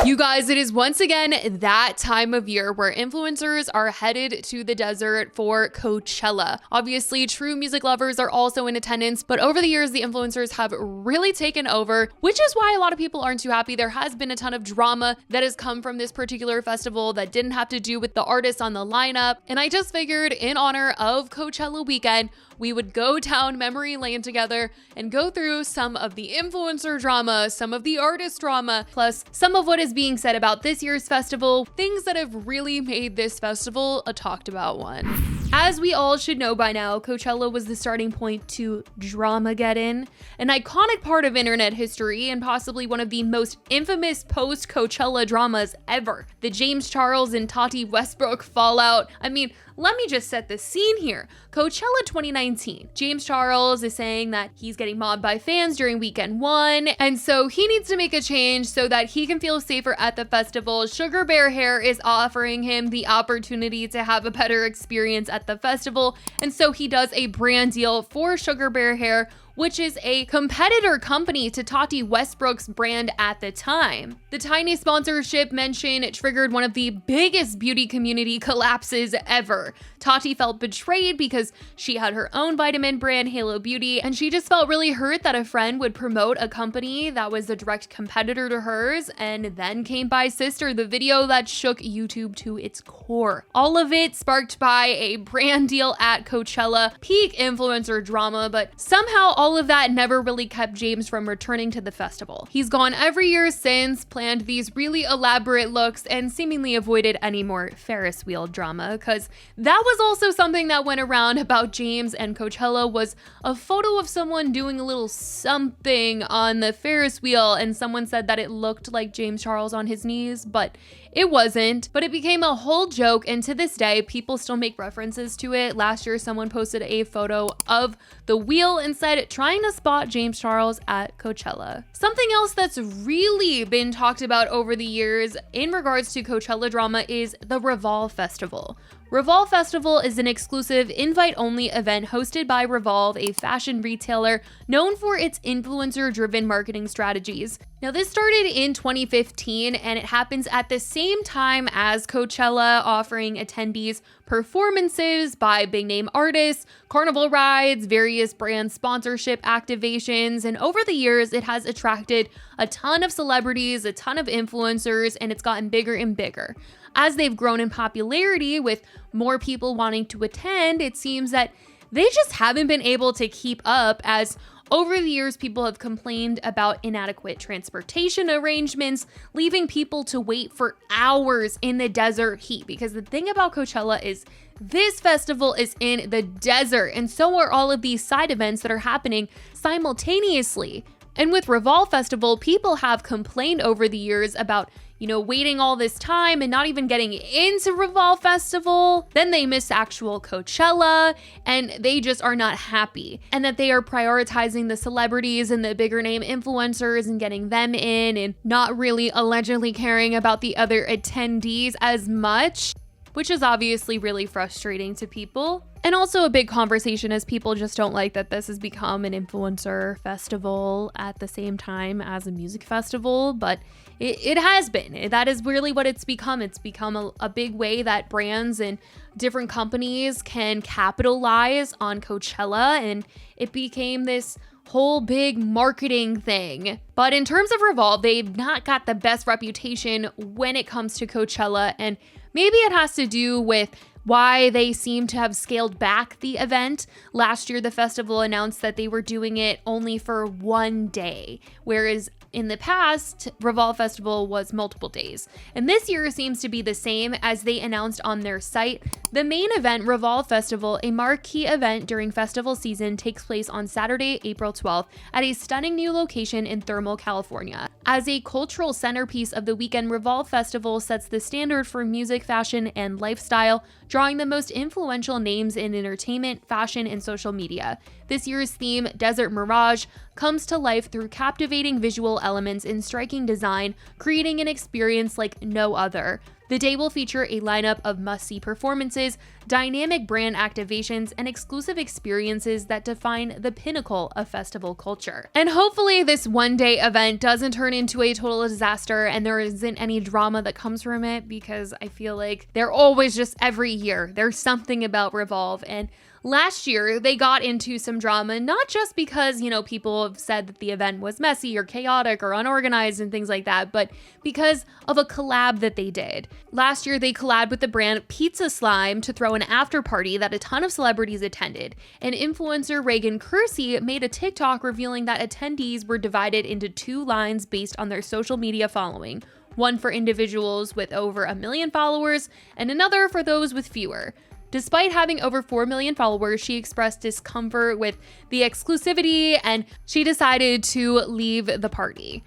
You guys, it is once again that time of year where influencers are headed to the desert for Coachella. Obviously, true music lovers are also in attendance, but over the years, the influencers have really taken over, which is why a lot of people aren't too happy. There has been a ton of drama that has come from this particular festival that didn't have to do with the artists on the lineup. And I just figured in honor of Coachella weekend, we would go down memory lane together and go through some of the influencer drama, some of the artist drama, plus some of what is being said about this year's festival, things that have really made this festival a talked about one. As we all should know by now, Coachella was the starting point to Dramageddon, an iconic part of internet history and possibly one of the most infamous post-Coachella dramas ever. The James Charles and Tati Westbrook fallout. I mean, let me just set the scene here. Coachella 2019. James Charles is saying that he's getting mobbed by fans during weekend one, and so he needs to make a change so that he can feel safer at the festival. Sugar Bear Hair is offering him the opportunity to have a better experience at the festival, and so he does a brand deal for Sugar Bear Hair, which is a competitor company to Tati Westbrook's brand at the time. The tiny sponsorship mention triggered one of the biggest beauty community collapses ever. Tati felt betrayed because she had her own vitamin brand, Halo Beauty, and she just felt really hurt that a friend would promote a company that was a direct competitor to hers, and then came by Sister, the video that shook YouTube to its core. All of it sparked by a brand deal at Coachella, peak influencer drama, but somehow all of that never really kept James from returning to the festival. He's gone every year since, planned these really elaborate looks, and seemingly avoided any more Ferris wheel drama, because that was also something that went around about James and Coachella, was a photo of someone doing a little something on the Ferris wheel, and someone said that it looked like James Charles on his knees, but it wasn't. But it became a whole joke, and to this day, people still make references to it. Last year, someone posted a photo of the wheel and said, trying to spot James Charles at Coachella. Something else that's really been talked about over the years in regards to Coachella drama is the Revolve Festival. Revolve Festival is an exclusive invite-only event hosted by Revolve, a fashion retailer known for its influencer-driven marketing strategies. Now, this started in 2015, and it happens at the same time as Coachella, offering attendees performances by big-name artists, carnival rides, various brand sponsorship activations, and over the years, it has attracted a ton of celebrities, a ton of influencers, and it's gotten bigger and bigger. As they've grown in popularity with more people wanting to attend, it seems that they just haven't been able to keep up, as over the years, people have complained about inadequate transportation arrangements, leaving people to wait for hours in the desert heat. Because the thing about Coachella is this festival is in the desert, and so are all of these side events that are happening simultaneously. And with Revolve Festival, people have complained over the years about, waiting all this time and not even getting into Revolve Festival. Then they miss actual Coachella, and they just are not happy. And that they are prioritizing the celebrities and the bigger name influencers and getting them in, and not really allegedly caring about the other attendees as much, which is obviously really frustrating to people. And also a big conversation, as people just don't like that this has become an influencer festival at the same time as a music festival, but it has been. That is really what it's become. It's become a big way that brands and different companies can capitalize on Coachella, and it became this whole big marketing thing. But in terms of Revolve, they've not got the best reputation when it comes to Coachella, and maybe it has to do with why they seem to have scaled back the event. Last year, the festival announced that they were doing it only for one day, whereas in the past, Revolve Festival was multiple days. And this year seems to be the same, as they announced on their site. The main event, Revolve Festival, a marquee event during festival season, takes place on Saturday, April 12th at a stunning new location in Thermal, California. As a cultural centerpiece of the weekend, Revolve Festival sets the standard for music, fashion, and lifestyle, drawing the most influential names in entertainment, fashion, and social media. This year's theme, Desert Mirage, comes to life through captivating visual elements and striking design, creating an experience like no other. The day will feature a lineup of must-see performances, dynamic brand activations, and exclusive experiences that define the pinnacle of festival culture. And hopefully this one-day event doesn't turn into a total disaster and there isn't any drama that comes from it, because I feel like they're always just every year there's something about Revolve. And last year, they got into some drama, not just because, people have said that the event was messy or chaotic or unorganized and things like that, but because of a collab that they did. Last year, they collabed with the brand Pizza Slime to throw an after party that a ton of celebrities attended. And influencer Reagan Kersey made a TikTok revealing that attendees were divided into two lines based on their social media following. One for individuals with over 1 million followers and another for those with fewer. Despite having over 4 million followers, she expressed discomfort with the exclusivity and she decided to leave the party.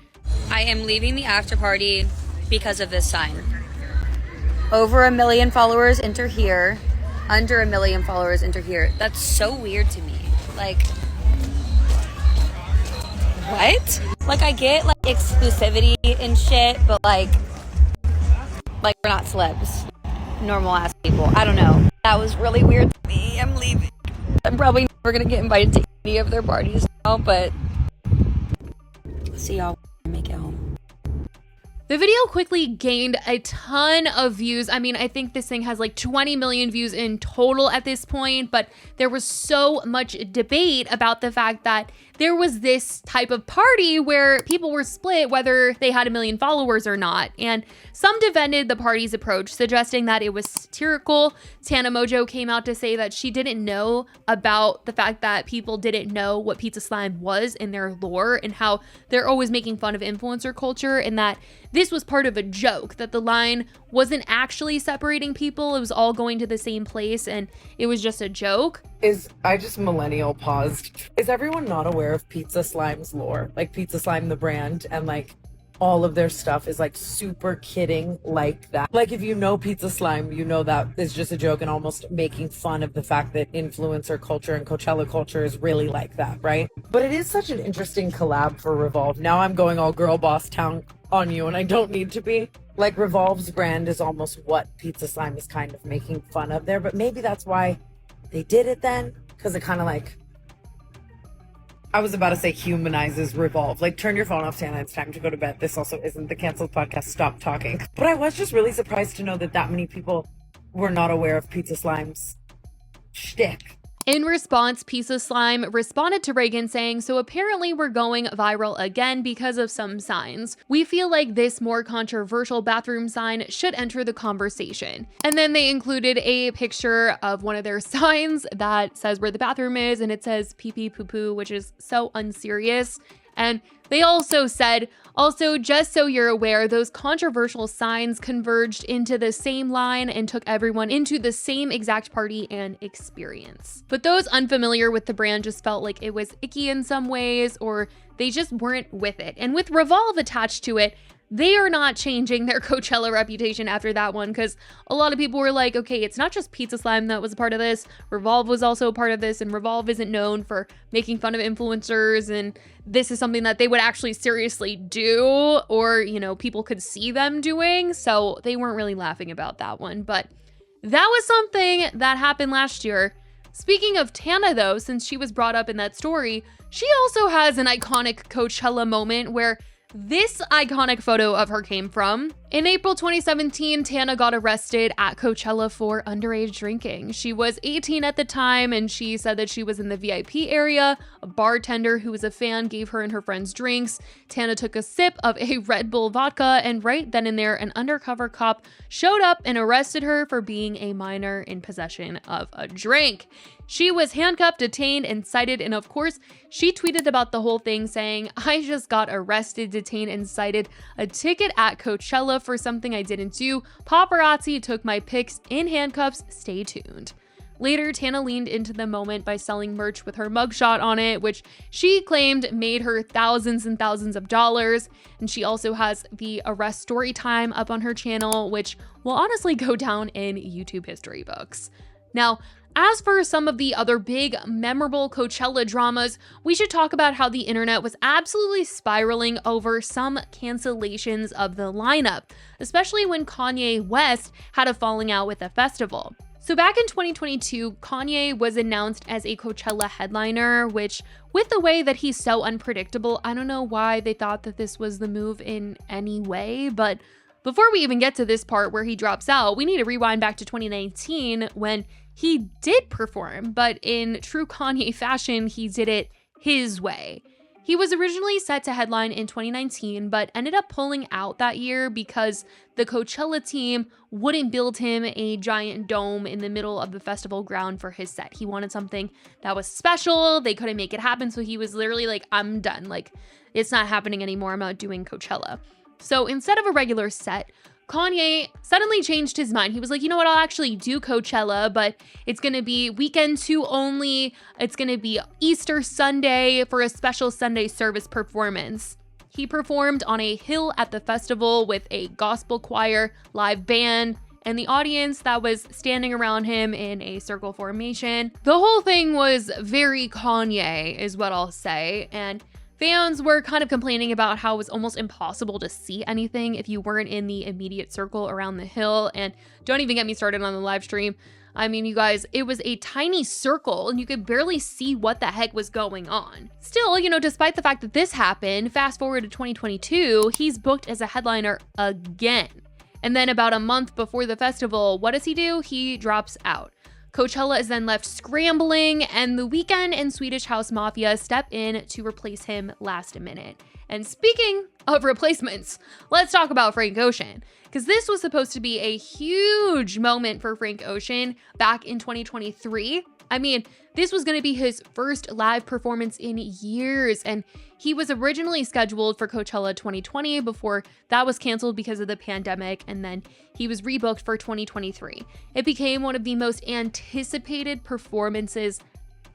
I am leaving the after party because of this sign. Over 1 million followers, enter here. Under 1 million followers, enter here. That's so weird to me. Like, what? Like, I get like exclusivity and shit, but like we're not celebs. Normal ass people. I don't know. That was really weird to me. I'm leaving. I'm probably never gonna get invited to any of their parties now, but see y'all when I make it home. The video quickly gained a ton of views. I mean, I think this thing has like 20 million views in total at this point, but there was so much debate about the fact that there was this type of party where people were split whether they had 1 million followers or not. And some defended the party's approach, suggesting that it was satirical. Tana Mongeau came out to say that she didn't know about the fact that people didn't know what Pizza Slime was in their lore and how they're always making fun of influencer culture, and that this was part of a joke, that the line wasn't actually separating people. It was all going to the same place and it was just a joke. I just millennial paused. Is everyone not aware of Pizza Slime's lore? Like Pizza Slime, the brand, and like all of their stuff is like super kidding like that. Like if you know Pizza Slime, you know that is just a joke and almost making fun of the fact that influencer culture and Coachella culture is really like that, right? But it is such an interesting collab for Revolve. Now I'm going all girl boss town on you and I don't need to be. Like Revolve's brand is almost what Pizza Slime is kind of making fun of there, but maybe that's why they did it then, because it kind of like, I was about to say humanizes Revolve. Like, turn your phone off, Tana. It's time to go to bed. This also isn't the canceled podcast. Stop talking. But I was just really surprised to know that many people were not aware of Pizza Slime's shtick. In response, Pizza Slime responded to Reagan saying, "So apparently we're going viral again because of some signs. We feel like this more controversial bathroom sign should enter the conversation." And then they included a picture of one of their signs that says where the bathroom is, and it says pee pee poo poo, which is so unserious. And they also said, "Also, just so you're aware, those controversial signs converged into the same line and took everyone into the same exact party and experience." But those unfamiliar with the brand just felt like it was icky in some ways, or they just weren't with it. And with Revolve attached to it, they are not changing their Coachella reputation after that one, because a lot of people were like, okay, it's not just Pizza Slime that was a part of this, Revolve was also a part of this, and Revolve isn't known for making fun of influencers, and this is something that they would actually seriously do, or, people could see them doing, so they weren't really laughing about that one. But that was something that happened last year. Speaking of Tana, though, since she was brought up in that story, she also has an iconic Coachella moment where this iconic photo of her came from. In April 2017, Tana got arrested at Coachella for underage drinking. She was 18 at the time, and she said that she was in the VIP area. A bartender who was a fan gave her and her friends drinks. Tana took a sip of a Red Bull vodka, and right then and there, an undercover cop showed up and arrested her for being a minor in possession of a drink. She was handcuffed, detained, and cited, and of course, she tweeted about the whole thing saying, "I just got arrested, detained, and cited. A ticket at Coachella for something I didn't do. Paparazzi took my pics in handcuffs. Stay tuned." Later, Tana leaned into the moment by selling merch with her mugshot on it, which she claimed made her thousands and thousands of dollars. And she also has the arrest story time up on her channel, which will honestly go down in YouTube history books. Now, As for some of the other big, memorable Coachella dramas, we should talk about how the internet was absolutely spiraling over some cancellations of the lineup, especially when Kanye West had a falling out with the festival. So back in 2022, Kanye was announced as a Coachella headliner, which, with the way that he's so unpredictable, I don't know why they thought that this was the move in any way, but before we even get to this part where he drops out, we need to rewind back to 2019 when he did perform, but in true Kanye fashion, he did it his way. He was originally set to headline in 2019, but ended up pulling out that year because the Coachella team wouldn't build him a giant dome in the middle of the festival ground for his set. He wanted something that was special. They couldn't make it happen, so he was literally like, I'm done. Like, it's not happening anymore. I'm not doing Coachella. So instead of a regular set, Kanye suddenly changed his mind. He was like, you know what, I'll actually do Coachella, but it's gonna be weekend 2 only. It's gonna be Easter Sunday for a special Sunday service performance. He performed on a hill at the festival with a gospel choir, live band, and the audience that was standing around him in a circle formation. The whole thing was very Kanye, is what I'll say, and fans were kind of complaining about how it was almost impossible to see anything if you weren't in the immediate circle around the hill. And don't even get me started on the live stream. I mean, you guys, it was a tiny circle and you could barely see what the heck was going on. Still, you know, despite the fact that this happened, fast forward to 2022, he's booked as a headliner again. And then about a month before the festival, what does he do? He drops out. Coachella is then left scrambling, and The Weeknd and Swedish House Mafia step in to replace him last minute. And speaking of replacements, let's talk about Frank Ocean, because this was supposed to be a huge moment for Frank Ocean back in 2023. I mean, this was going to be his first live performance in years, and he was originally scheduled for Coachella 2020 before that was canceled because of the pandemic, and then he was rebooked for 2023. It became one of the most anticipated performances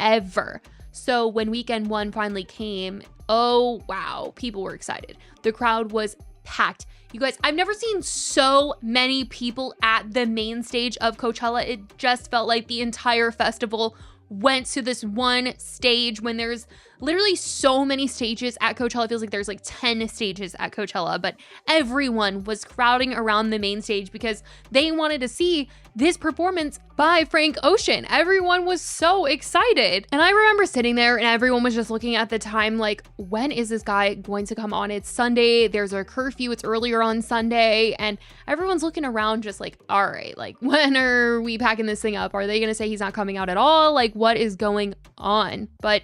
ever. So when weekend 1 finally came, oh wow, people were excited. The crowd was packed. You guys, I've never seen so many people at the main stage of Coachella. It just felt like the entire festival went to this one stage when there's literally so many stages at Coachella. It feels like there's like 10 stages at Coachella, but everyone was crowding around the main stage because they wanted to see this performance by Frank Ocean. Everyone was so excited. And I remember sitting there and everyone was just looking at the time like, when is this guy going to come on? It's Sunday, there's a curfew, it's earlier on Sunday, and everyone's looking around just like, all right, like when are we packing this thing up? Are they gonna say he's not coming out at all? Like, what is going on? But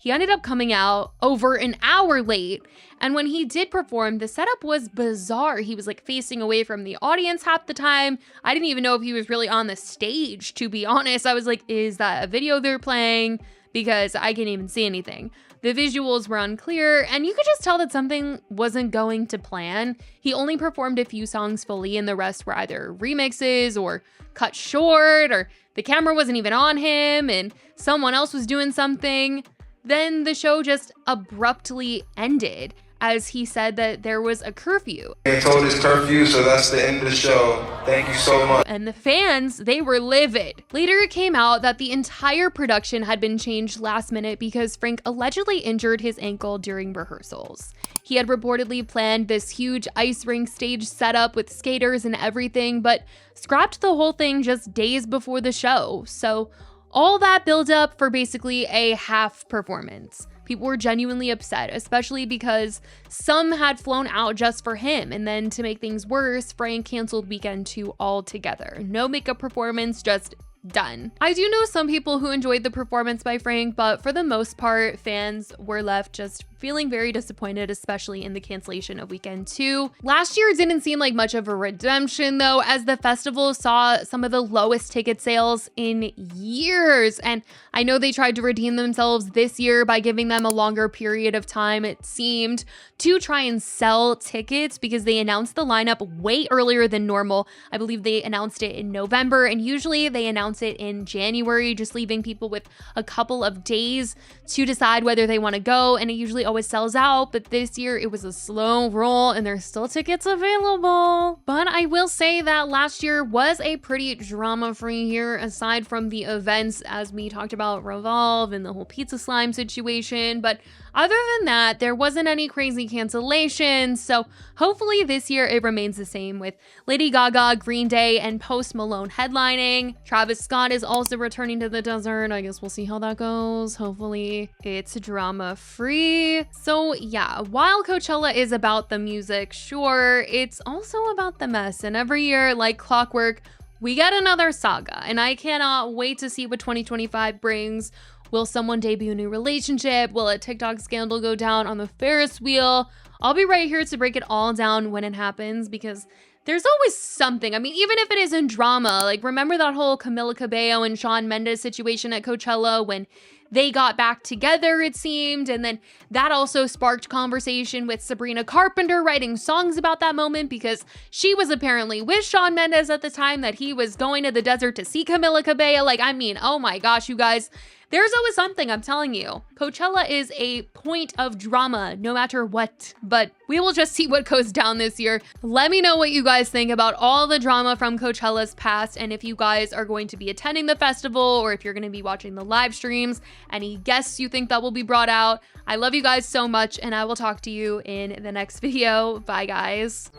he ended up coming out over an hour late. And when he did perform, the setup was bizarre. He was like facing away from the audience half the time. I didn't even know if he was really on the stage, to be honest. I was like, is that a video they're playing? Because I can't even see anything. The visuals were unclear, and you could just tell that something wasn't going to plan. He only performed a few songs fully, and the rest were either remixes or cut short, or the camera wasn't even on him, and someone else was doing something. Then the show just abruptly ended as he said that there was a curfew. They told us curfew, so that's the end of the show. Thank you so much. And the fans, they were livid. Later it came out that the entire production had been changed last minute because Frank allegedly injured his ankle during rehearsals. He had reportedly planned this huge ice rink stage setup with skaters and everything, but scrapped the whole thing just days before the show. So all that build up for basically a half performance. People were genuinely upset, especially because some had flown out just for him. And then to make things worse, Frank canceled weekend 2 altogether. No makeup performance, just done. I do know some people who enjoyed the performance by Frank, but for the most part, fans were left just feeling very disappointed, especially in the cancellation of weekend 2. Last year didn't seem like much of a redemption though, as the festival saw some of the lowest ticket sales in years. And I know they tried to redeem themselves this year by giving them a longer period of time, it seemed, to try and sell tickets because they announced the lineup way earlier than normal. I believe they announced it in November, and usually they announce it in January, just leaving people with a couple of days to decide whether they want to go. And it usually always sells out, but this year it was a slow roll and there's still tickets available. But I will say that last year was a pretty drama-free year, aside from the events as we talked about Revolve and the whole pizza slime situation. But other than that, there wasn't any crazy cancellations. So hopefully this year it remains the same, with Lady Gaga, Green Day, and Post Malone headlining. Travis Scott is also returning to the desert. I guess we'll see how that goes. Hopefully it's drama-free. So yeah, while Coachella is about the music, sure, it's also about the mess. And every year, like clockwork, we get another saga. And I cannot wait to see what 2025 brings. Will someone debut a new relationship? Will a TikTok scandal go down on the Ferris wheel? I'll be right here to break it all down when it happens, because there's always something. I mean, even if it isn't drama, like remember that whole Camila Cabello and Shawn Mendes situation at Coachella when they got back together, it seemed, and then that also sparked conversation with Sabrina Carpenter writing songs about that moment, because she was apparently with Shawn Mendes at the time that he was going to the desert to see Camila Cabello. Like, I mean, oh my gosh, you guys. There's always something, I'm telling you. Coachella is a point of drama, no matter what. But we will just see what goes down this year. Let me know what you guys think about all the drama from Coachella's past, and if you guys are going to be attending the festival, or if you're going to be watching the live streams, any guests you think that will be brought out. I love you guys so much, and I will talk to you in the next video. Bye, guys.